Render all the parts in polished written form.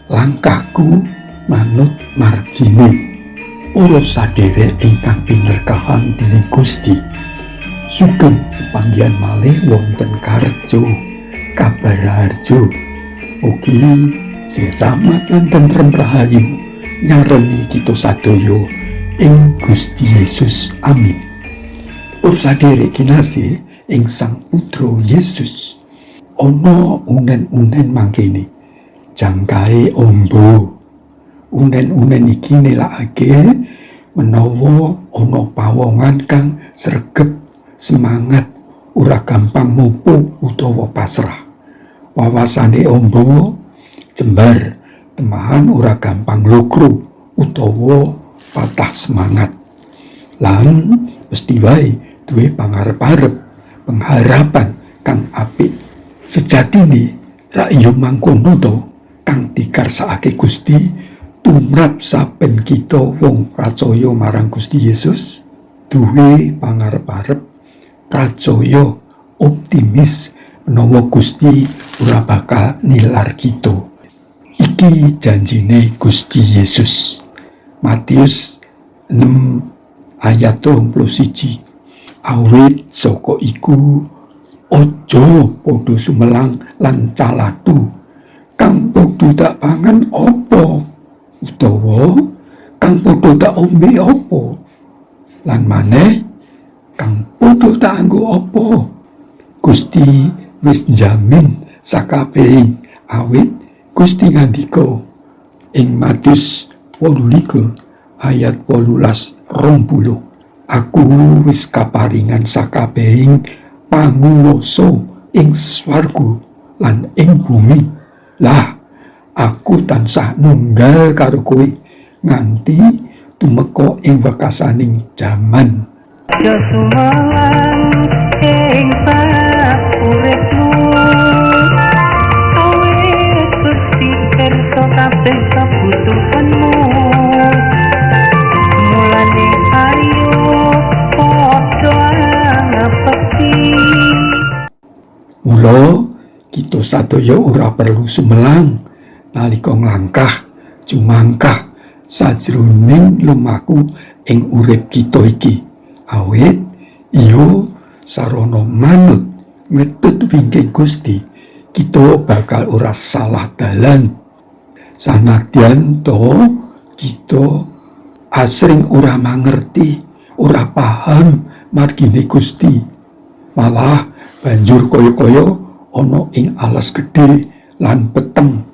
langkahku manut margine. Para sadherek ingkang pinerkahan dening Gusti, sugeng panggihan malih wonten Karjo Kabarharjo. Ugi siramat lan tentrem rahayu nyarengi kita sadaya ing Gusti Yesus. Amin. Para sadherek kinasih ing Sang Putra Yesus, ana unen-unen mangkene jangkae ombo. Unen-unen iki nelakake menawa ana pawongan kang sregep, semangat, ora gampang mupu utawa pasrah. Wawasane ombo jembar, temahan ora gampang lukru utawa patah semangat. Lan mesti wae duwe pangarep-arep, pengharapan kang apik. Sejatine rak yo mangkono to kang dikarsakake Gusti tumrap saben kita wong pracaya marang Gusti Yesus, duwe pangarep-arep, pracaya, optimis menawa Gusti ora bakal nilar kita. Iki janjine Gusti Yesus. Matius 6 ayat 31. Awit saka iku aja padha sumelang lan calatu, kang padha tak pangan apa, utawa kang padha tak ombe apa, lan maneh kang padha tak anggo apa. Gusti wis njamin sakabehing, awit Gusti ngandika ing Matius 28 ayat 18-20, aku wis kaparingan sakabehing panguwasa ing swarga lan ing bumi. Lah aku tansah nunggal karo kowe nganti tumeka ing wekasaning jaman. Yo sumalang ing uripmu, awit Gusti kersa kabeh kabutuhanmu. Mulane ayo padha ngabekti. Mula kita sadaya ora perlu sumelang nalika nglangkah jumangkah sajroning lumaku ing urip kita iki, awit iya sarana manut ngetut wingking Gusti kita bakal ora salah dalan. Sanadyan to kita asring ora mangerti, ora paham margine Gusti, malah banjur kaya-kaya ana ing alas gedhe lan peteng.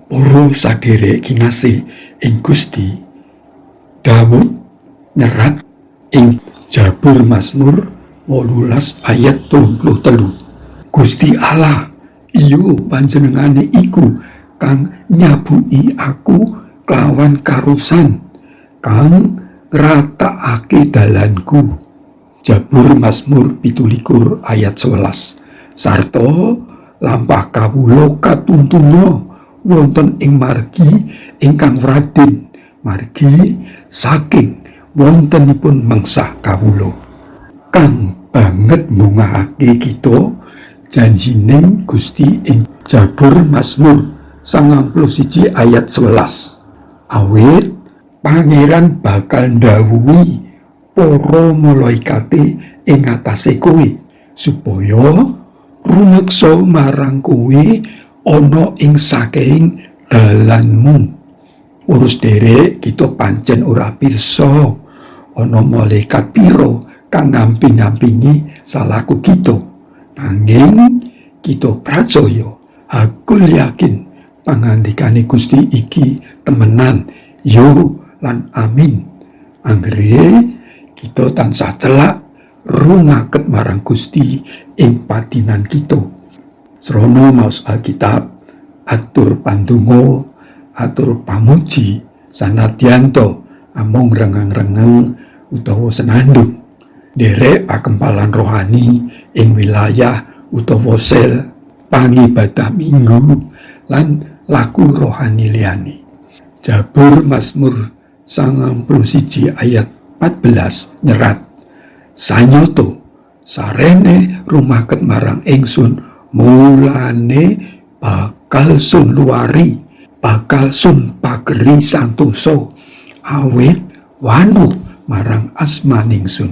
Para sadherek kinasih ing Gusti, Daud nyerat ing Jabur Mazmur 18 ayat 33, Gusti Allah iyo panjenengane iku kang nyabuki aku kelawan karusan, kang ngeratakake dalanku. Jabur Mazmur 17 ayat 11. Sarta lampah kawula katuntuna wonten ing margi ingkang radin, margi saking wontenipun mengsah kawula. Kang banget mbungahake kita janjining Gusti ing Jabur Mazmur 91 ayat 11. Awit Pangeran bakal ndhawuhi para malaikate ing atase kowe supaya rumeksa marang kowe ana ing saking dalanmu. Urus derek kita pancen ora pirsa ana malaikat pira kang ngamping-ngampingi salahku kita, nanging kita percaya, aku yakin pangandikane Gusti iki temenan, yo lan amin. Anggere kita tansah celak rumaket marang Gusti ing patinan kita. Srana maos Alkitab, atur pandonga, atur pamuji, sanadyan to amung rengeng-rengeng utawa senandung. Derek pakempalan rohani ing wilayah utawa sel pangibadah minggu lan laku rohani liyane. Jabur Mazmur 91 ayat 14 nyerat, sanyoto sarene rumaket marang ingsun, mulane bakal sun luari, bakal sun pageri santoso, awit wanu marang asmaning sun.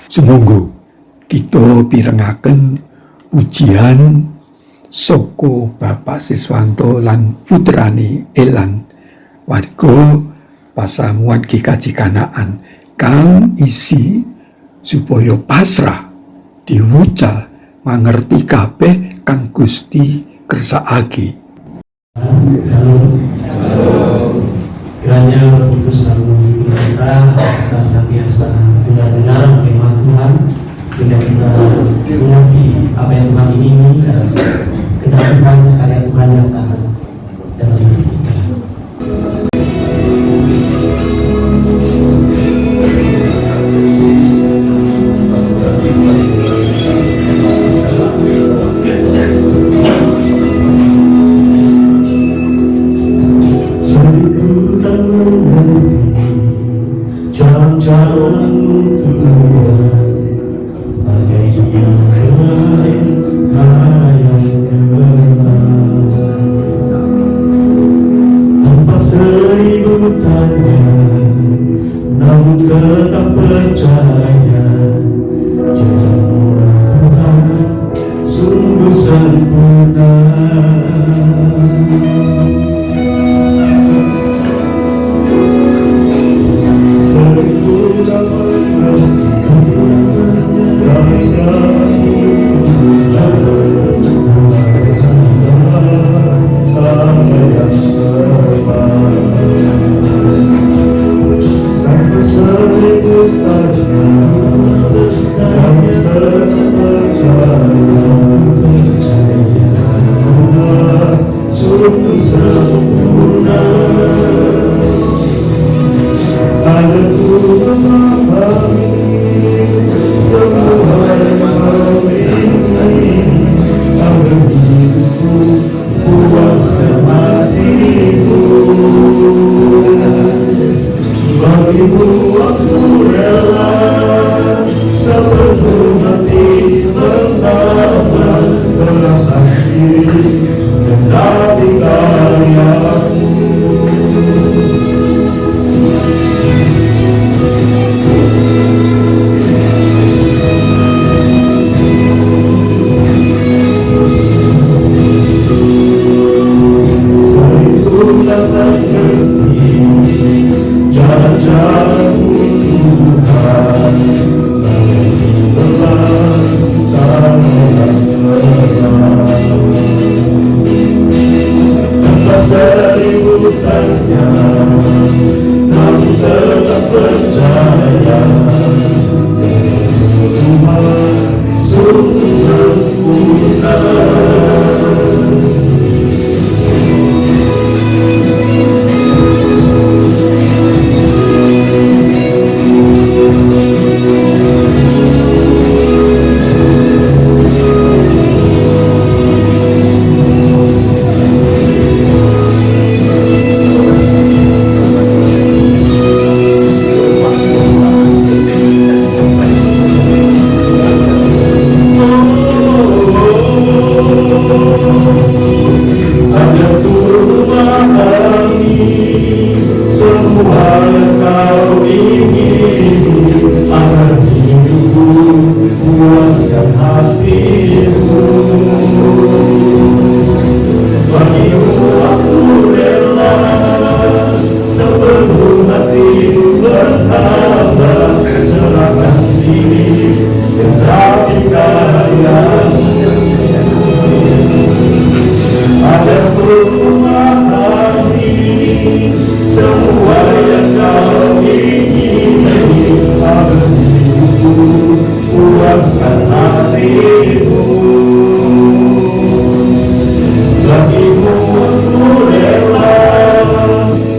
Sumangga kita pirengaken pujian saka Bapak Siswanto lan putrane Elan warga pasamuan GKJ Kanaan kang isi supaya pasrah diwucal mangerti kabeh kang Gusti kersakake. Kiranya Roh Kudus selalu membimbing kita, kita senantiasa benar-benar firman Tuhan, sehingga kita mengerti apa yang Tuhan ingini dan kedatangan karya Tuhan yang tahan dalam hidup kita.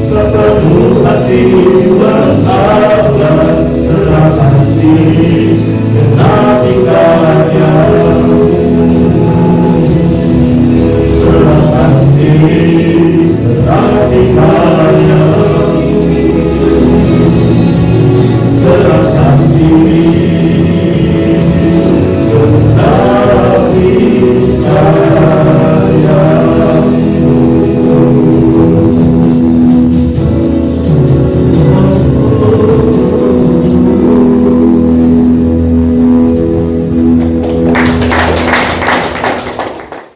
Sepenuh hati berharap